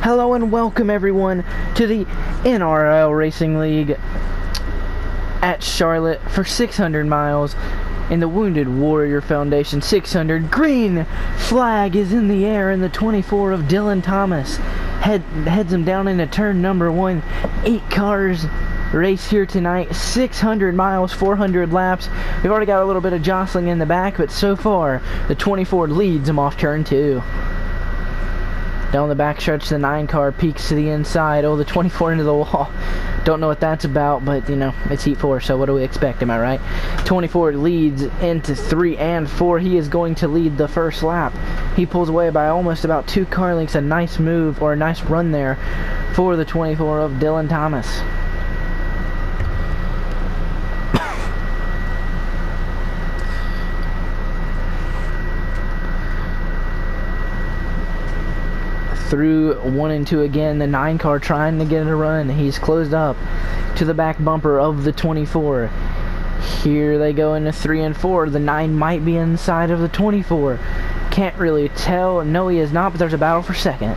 Hello and welcome everyone to the NRRL Racing League at Charlotte for 600 miles in the Wounded Warrior Foundation 600. Green flag is in the air and the 24 of Dylan Thomas heads him down into turn number 1. 8 cars race here tonight, 600 miles, 400 laps. We've already got a little bit of jostling in the back, but so far the 24 leads him off turn 2. Down the back stretch, the 9 car peeks to the inside. Oh, the 24 into the wall. Don't know what that's about, but, you know, it's Heat 4, so what do we expect, am I right? 24 leads into 3 and 4. He is going to lead the first lap. He pulls away by almost about 2 car lengths. A nice move, or a nice run there for the 24 of Dylan Thomas. Through 1 and 2 again, the 9 car trying to get a run. He's closed up to the back bumper of the 24. Here they go into 3 and 4. The 9 might be inside of the 24. Can't really tell. No, he is not, but there's a battle for second.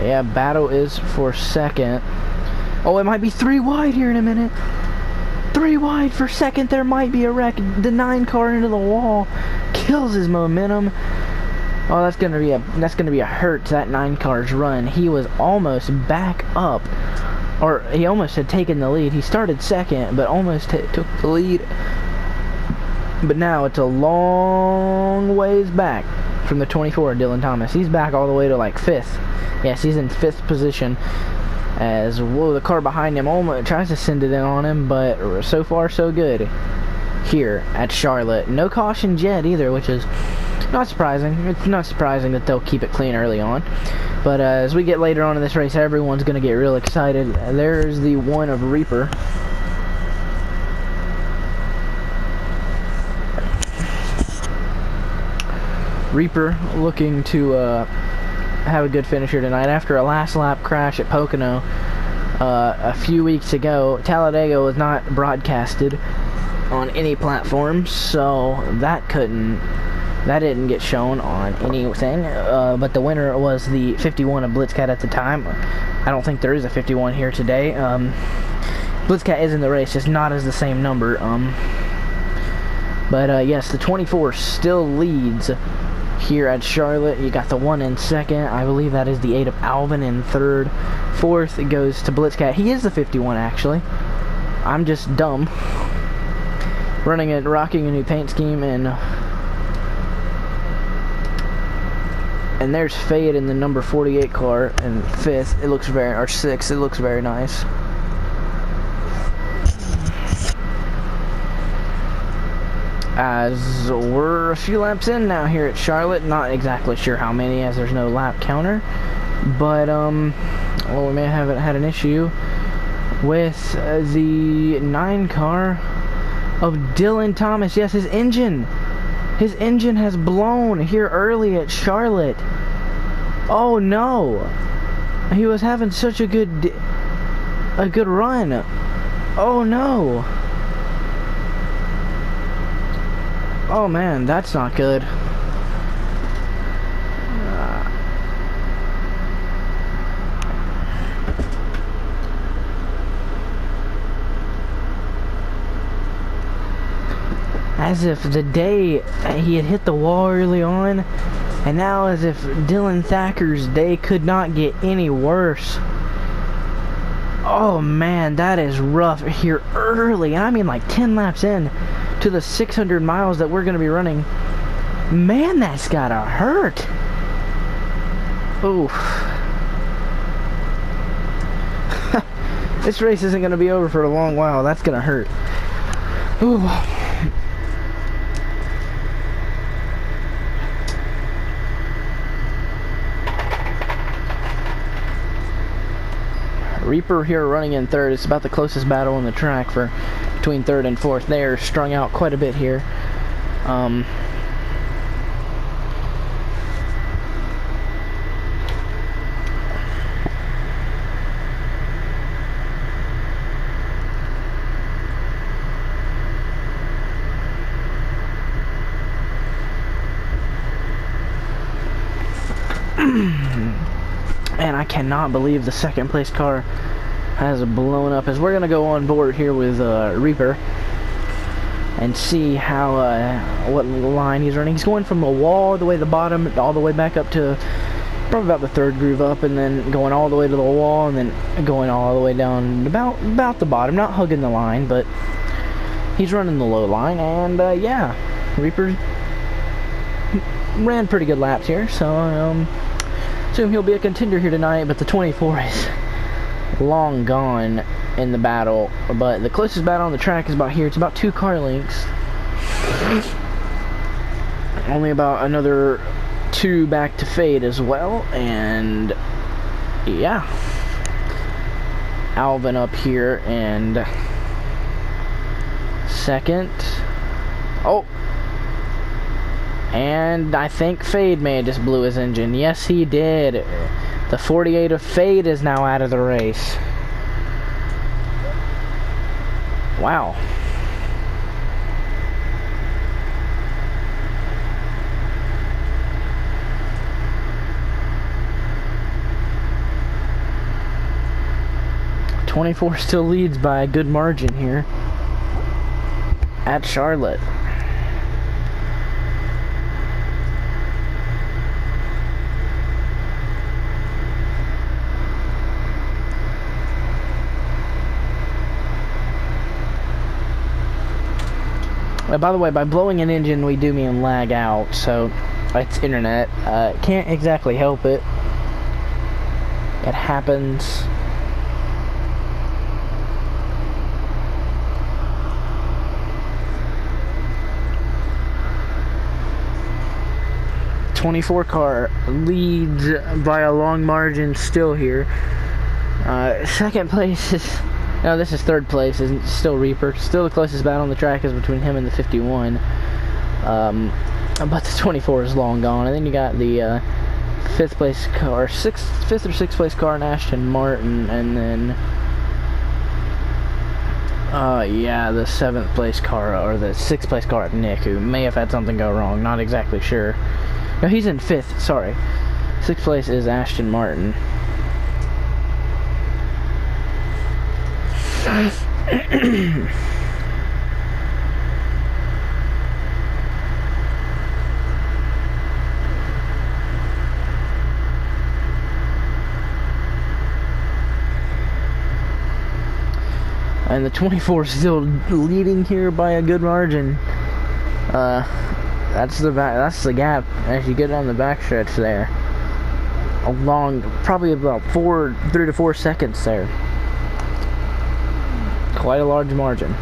Yeah, battle is for second. Oh, it might be 3 wide here in a minute. 3 wide for second. There might be a wreck. The 9 car into the wall kills his momentum. Oh, that's gonna be a hurt to that 9 car's run. He was almost back up, or he almost had taken the lead. He started second, but almost took the lead. But now it's a long ways back from the 24, Dylan Thomas. He's back all the way to like 5th. Yes, he's in 5th position. As, whoa, the car behind him almost tries to send it in on him, but so far so good here at Charlotte. No cautions yet either, which is not surprising. It's not surprising that they'll keep it clean early on. But as we get later on in this race, everyone's going to get real excited. There's the 1 of Reaper. Reaper looking to have a good finish here tonight after a last lap crash at Pocono a few weeks ago. Talladega was not broadcasted on any platform, so that didn't get shown on anything, but the winner was the 51 of Blitzcat at the time. I don't think there is a 51 here today. Blitzcat is in the race, just not as the same number. But yes, the 24 still leads here at Charlotte. You got the 1 in second. I believe that is the 8 of Alvin in third. Fourth, it goes to Blitzcat. He is the 51, actually. I'm just dumb. Rocking a new paint scheme, and there's Fade in the number 48 car in 5th. It looks very, or 6th. It looks very nice. As we're a few laps in now here at Charlotte, not exactly sure how many, as there's no lap counter, but well, we may have had an issue with the 9 car of Dylan Thomas. Yes, his engine has blown here early at Charlotte. Oh no, he was having such a good run. Oh no. Oh man, that's not good. As if the day he had hit the wall early on, and now as if Dylan Thacker's day could not get any worse. Oh man, that is rough here early, and I mean like 10 laps in to the 600 miles that we're going to be running. Man, that's gotta hurt. Oof. This race isn't going to be over for a long while. That's going to hurt. Ooh. Reaper here running in third. It's about the closest battle on the track for between 3rd and 4th. They're strung out quite a bit here. And I cannot believe the second place car has blown up. As we're gonna go on board here with Reaper and see how what line he's running. He's going from the wall all the way to the bottom, all the way back up to probably about the third groove up, and then going all the way to the wall, and then going all the way down about the bottom. Not hugging the line, but he's running the low line. And yeah, Reaper ran pretty good laps here, so assume he'll be a contender here tonight. But the 24 is long gone in the battle, but the closest battle on the track is about here. It's about 2 car lengths, only about another 2 back to fade as well. And yeah, Alvin up here and second. Oh, and I think Fade may have just blew his engine. Yes, he did. The 48 of Fade is now out of the race. Wow. '24 still leads by a good margin here at Charlotte. By the way, by blowing an engine, we do mean lag out, so it's internet. Can't exactly help it. It happens. '24 car leads by a long margin still here. Second place is... No, this is third place. Is still Reaper. Still the closest battle on the track is between him and the 51. But the 24 is long gone. And then you got the fifth place car, fifth or sixth place car in Aston Martin, and then yeah, the 7th place car or the 6th place car at Nick, who may have had something go wrong. Not exactly sure. No, he's in 5th. Sorry, 6th place is Aston Martin. And the 24 is still leading here by a good margin. That's the gap as you get on the backstretch there. Along probably about 3 to 4 seconds there. Quite a large margin.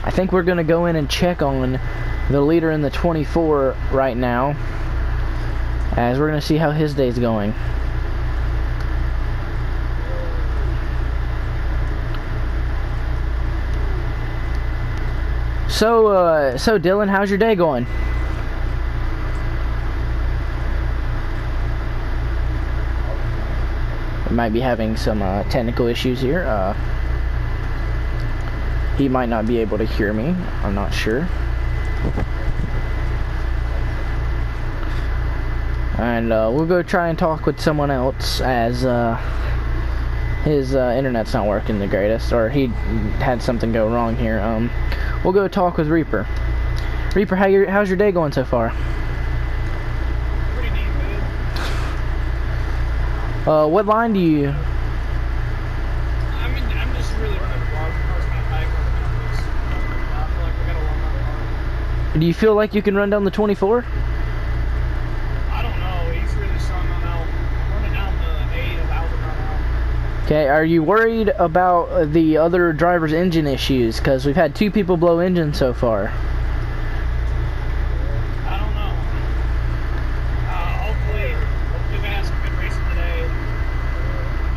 I think we're going to go in and check on the leader in the 24 right now, as we're going to see how his day's going. So Dylan, how's your day going? We might be having some technical issues here. He might not be able to hear me. I'm not sure. And we'll go try and talk with someone else, as his internet's not working the greatest, or he had something go wrong here. We'll go talk with Reaper. Reaper, how's your day going so far? Pretty neat, good. What line do you... I mean, I'm just really running the vlog. Car's kind of back on the I feel like we got a long car. Do you feel like you can run down the 24? I don't know. He's really strong on out. I'm running down the 8 of Alvin right now. Okay, are you worried about the other driver's engine issues? Because we've had 2 people blow engines so far. I don't know. Hopefully we have some good racing today.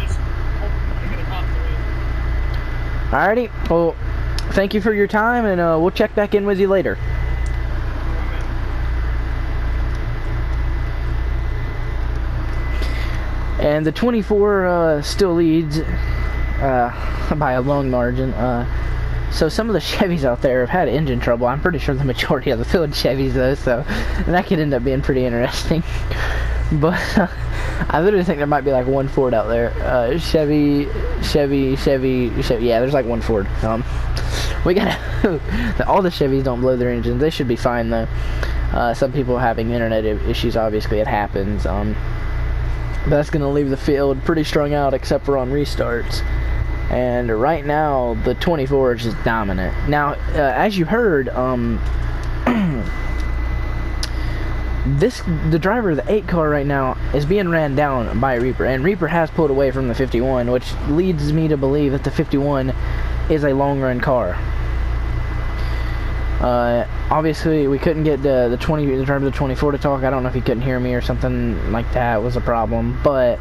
Just hoping to get a top 3. Alrighty, well, thank you for your time, and we'll check back in with you later. And the 24 still leads by a long margin. So some of the Chevys out there have had engine trouble. I'm pretty sure the majority of the field Chevys though, so that could end up being pretty interesting. But I literally think there might be like one Ford out there. Chevy. Yeah, there's like one Ford. We gotta. All the Chevys don't blow their engines. They should be fine though. Some people are having internet issues. Obviously, it happens. But that's gonna leave the field pretty strung out, except for on restarts. And right now, the 24 is just dominant. Now, as you heard, the driver of the 8 car right now is being ran down by Reaper, and Reaper has pulled away from the 51, which leads me to believe that the 51 is a long run car. Obviously we couldn't get the driver of the 24 to talk. I don't know if he couldn't hear me or something like that was a problem, but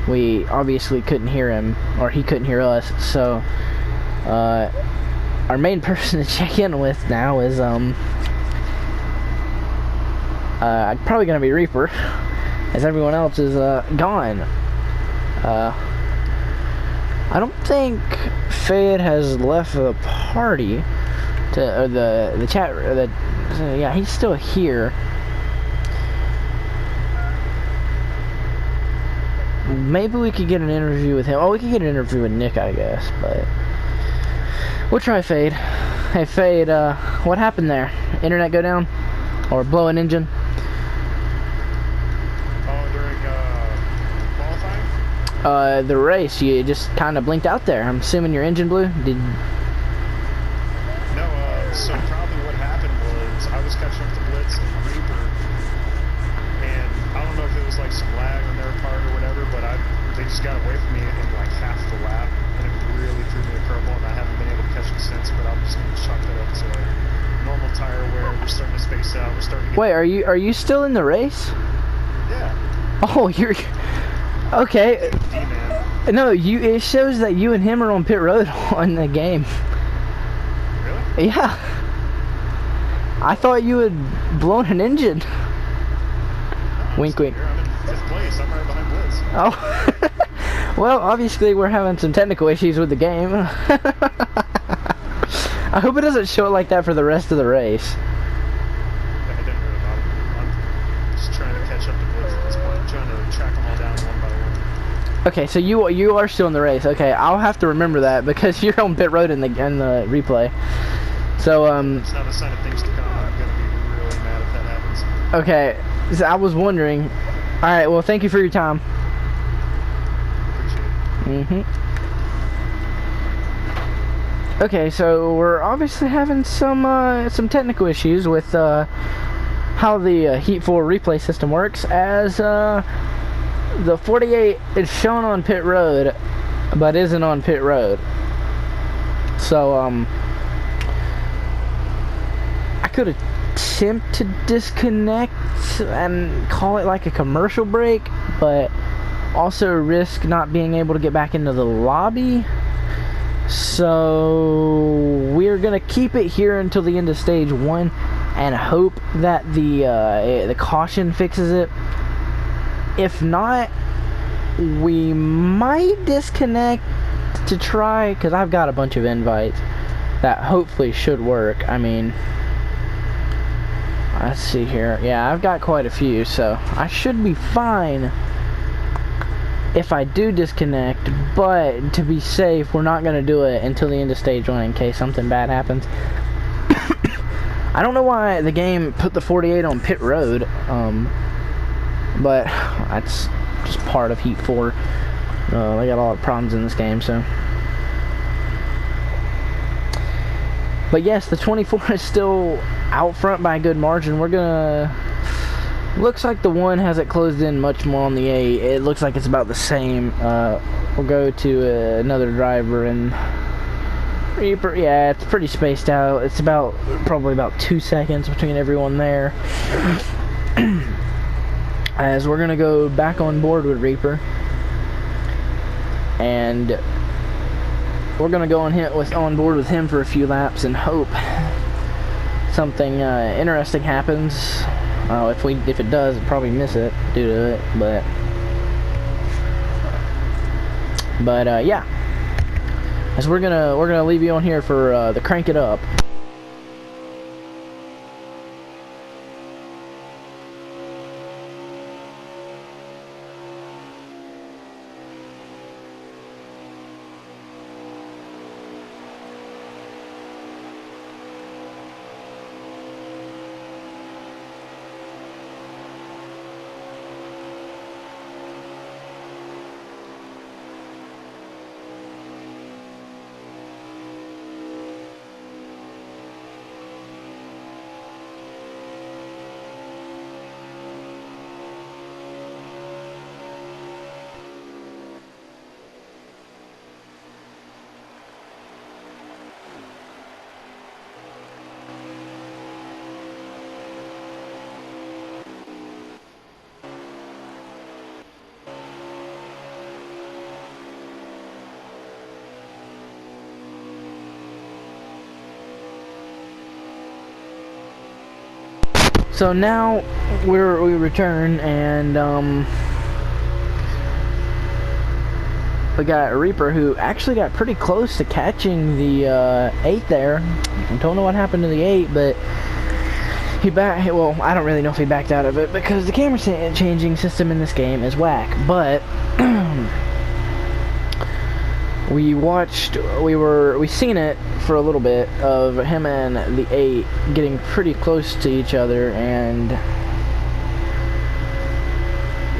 we obviously couldn't hear him, or he couldn't hear us. So our main person to check in with now is probably gonna be Reaper, as everyone else is gone. I don't think Fade has left the party or the chat. Yeah, he's still here. Maybe we could get an interview with him. Oh, we could get an interview with Nick, I guess, but we'll try Fade. Hey Fade, what happened there? Internet go down? Or blow an engine? Oh, during qualifying? The race, you just kind of blinked out there. I'm assuming your engine blew? No, so probably what happened was I was catching up to Blitz and Reaper, and I don't know if it was like some lag on their part or whatever, but they just got away from me in like half the lap, and it really threw me a curveball, and I haven't been able to catch it since, but I'm just going to chalk that up to normal tire wear. We're starting to space out. We're starting to get... Wait, are you still in the race? Yeah. Oh, you're... Okay. D-man. No, it shows that you and him are on pit road on the game. Really? Yeah. I thought you had blown an engine. No, Wink, wink. I'm in 5th place. I'm right behind Blitz. Oh. Well, obviously we're having some technical issues with the game. I hope it doesn't show it like that for the rest of the race. Yeah, it didn't really bother me. I'm just trying to catch up to Blitz at this point. I'm trying to track them all down one by one. Okay, so you are still in the race. Okay, I'll have to remember that because you're on pit road in the replay. So It's not a sign of things to come. I'm gonna be really mad if that happens. okay, so I was wondering. All right, well, thank you for your time. Appreciate it. Okay, so we're obviously having some technical issues with how the Heat 4 replay system works, as the 48 is shown on pit road but isn't on pit road. So I could attempt to disconnect and call it like a commercial break, but also risk not being able to get back into the lobby. So we're gonna keep it here until the end of stage 1 and hope that the caution fixes it. If not, we might disconnect to try, because I've got a bunch of invites that hopefully should work. I mean, let's see here. Yeah, I've got quite a few, so I should be fine if I do disconnect, but to be safe, we're not going to do it until the end of stage 1 in case something bad happens. I don't know why the game put the 48 on pit road, but that's just part of Heat 4. They got a lot of problems in this game, so. But yes, the 24 is still out front by a good margin. We're gonna... Looks like the 1 hasn't closed in much more on the 8. It looks like it's about the same. We'll go to another driver and Reaper. Yeah, it's pretty spaced out. It's probably about 2 seconds between everyone there. As we're gonna go back on board with Reaper, and we're gonna go on board with him for a few laps and hope something interesting happens. If it does, we'll probably miss it due to it, but yeah. As we're gonna leave you on here for the Crank It Up. So now we return, and we got Reaper, who actually got pretty close to catching the 8 there. I don't know what happened to the 8, but he well, I don't really know if he backed out of it because the camera changing system in this game is whack. But we seen it for a little bit of him and the 8 getting pretty close to each other, and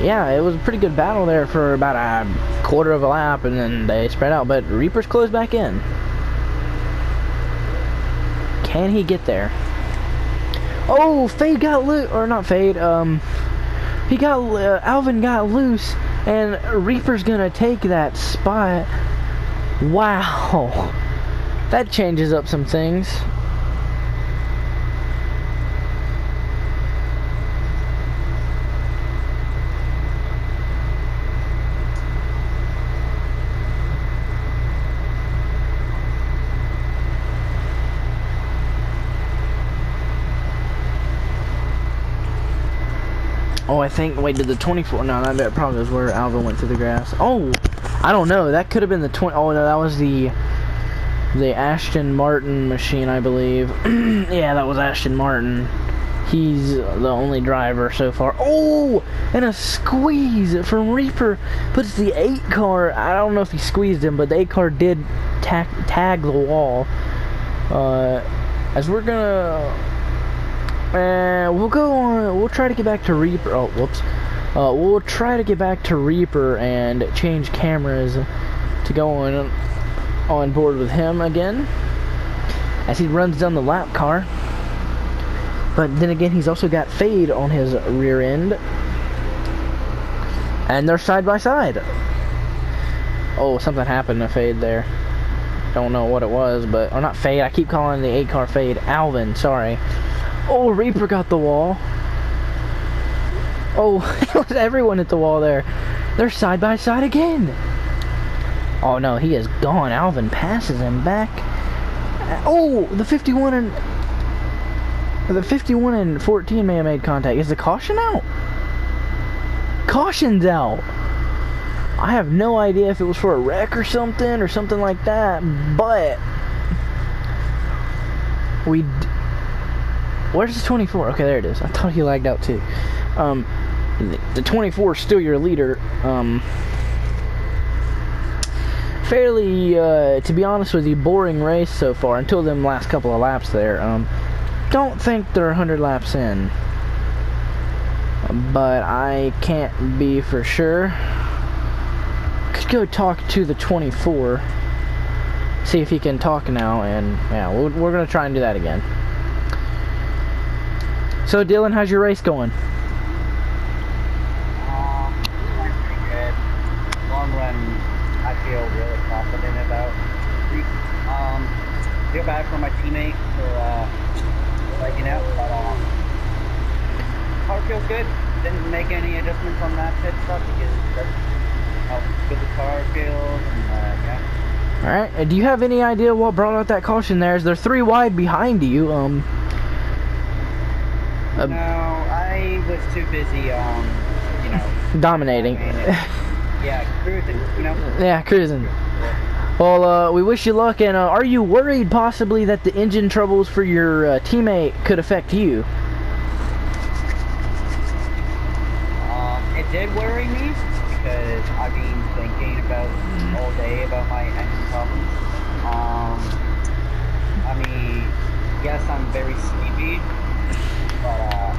yeah, it was a pretty good battle there for about a quarter of a lap, and then they spread out, but Reaper's closed back in. Can he get there? Oh, Fade got loose, or not Fade, Alvin got loose, and Reaper's gonna take that spot. Wow, that changes up some things. Oh, I think, wait, did the 24, no, that probably was where Alvin went through the grass. Oh, I don't know, that could have been the 20, oh no, that was the Aston Martin machine, I believe. Yeah, that was Aston Martin. He's the only driver so far. Oh, and a squeeze from Reaper. Puts the 8 car, I don't know if he squeezed him, but the 8 car did tag the wall. As we're gonna... we'll go on, we'll try to get back to Reaper, oh, whoops. We'll try to get back to Reaper and change cameras to go on board with him again as he runs down the lap car. But then again, he's also got Fade on his rear end, and they're side by side. Oh, something happened to Fade there. Don't know what it was, but, or not Fade, I keep calling the 8 car Fade. Alvin, sorry. Oh, Reaper got the wall. Oh, it was everyone at the wall there. They're side by side again. Oh no, he is gone. Alvin passes him back. Oh, the 51 and 14 may have made contact. Is the caution out? Caution's out. I have no idea if it was for a wreck or something like that, but where's the 24? Okay, there it is. I thought he lagged out too. The 24 is still your leader. Fairly, to be honest with you, boring race so far until them last couple of laps there. Don't think they're 100 laps in, but I can't be for sure. Could go talk to the 24, see if he can talk now, and yeah, we're gonna try and do that again. So Dylan, how's your race going? Pretty good. Long run, I feel really confident about. Feel bad for my teammate for legging out, but car feels good. Didn't make any adjustments on that pit stuff because that's how good the car feels, and yeah. All right. Do you have any idea what brought out that caution there? Is there 3 wide behind you? No, I was too busy, you know, dominating. yeah, cruising, you know. Yeah, cruising. Well, we wish you luck, and are you worried possibly that the engine troubles for your teammate could affect you? It did worry me because I've been thinking about all day about my engine problems. I mean, yes, I'm very sleepy, but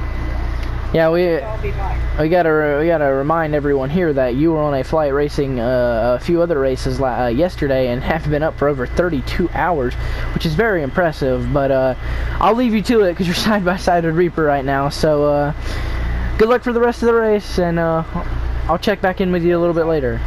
Yeah, I'll be fine. we gotta remind everyone here that you were on a flight racing a few other races yesterday and have been up for over 32 hours, which is very impressive. But I'll leave you to it because you're side by side with Reaper right now. So good luck for the rest of the race, and I'll check back in with you a little bit later.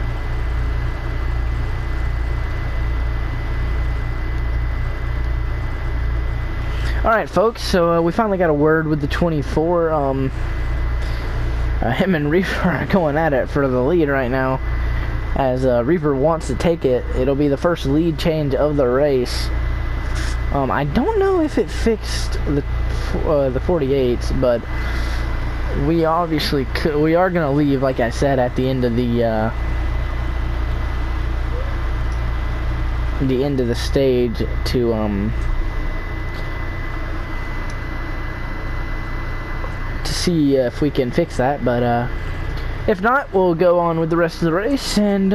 Alright folks, so we finally got a word with the 24. Him and Reaper are going at it for the lead right now, as Reaper wants to take it. It'll be the first lead change of the race. I don't know if it fixed the 48s, but we obviously we are going to leave, like I said, at the end of the stage to see if we can fix that. But if not, we'll go on with the rest of the race, and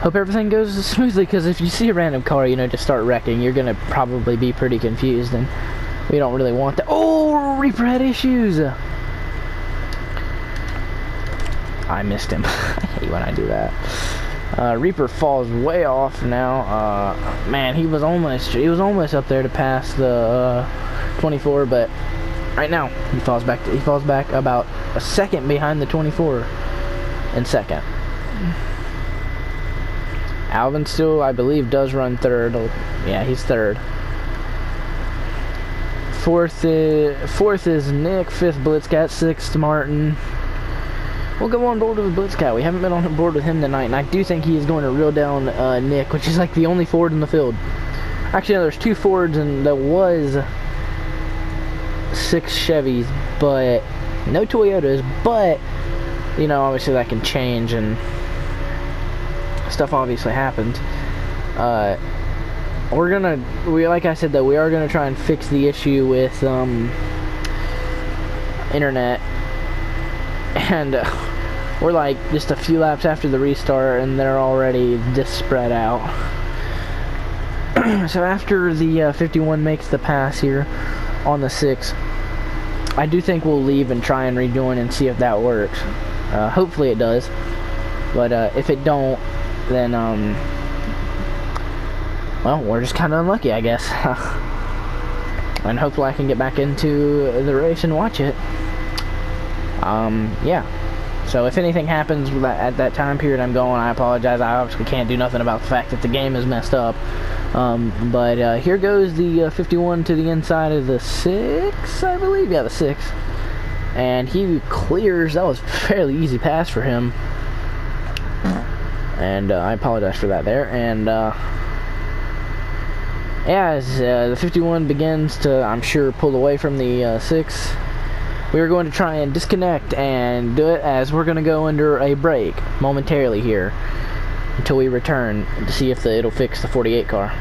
hope everything goes smoothly, because if you see a random car, you know, just start wrecking, you're gonna probably be pretty confused, and we don't really want that. Oh, Reaper had issues. I missed him. I hate when I do that. Reaper falls way off now. Man, he was almost up there to pass the 24, but right now he falls back about a second behind the 24 in second. Alvin still, I believe, does run third. Yeah, he's third. Fourth is Nick. Fifth, Blitzcat. Sixth, Martin. We'll go on board with Blitzcat. We haven't been on board with him tonight, and I do think he is going to reel down Nick, which is like the only Ford in the field. Actually, no, there's 2 Fords, and there was 6 Chevys, but no Toyotas. But you know, obviously that can change, and stuff obviously happens. Like I said though, we are gonna try and fix the issue with internet, and we're like just a few laps after the restart, and they're already this spread out. So after the 51 makes the pass here on the 6, I do think we'll leave and try and rejoin and see if that works. Hopefully it does, but if it don't, then well, we're just kind of unlucky, I guess. And hopefully I can get back into the race and watch it. Yeah. So if anything happens at that time period I'm going, I apologize. I obviously can't do nothing about the fact that the game is messed up. But here goes the 51 to the inside of the 6, I believe. Yeah, the 6. And he clears. That was a fairly easy pass for him. And I apologize for that there. And yeah, as the 51 begins to, I'm sure, pull away from the 6, we are going to try and disconnect and do it, as we're going to go under a break momentarily here until we return to see if it'll fix the 48 car.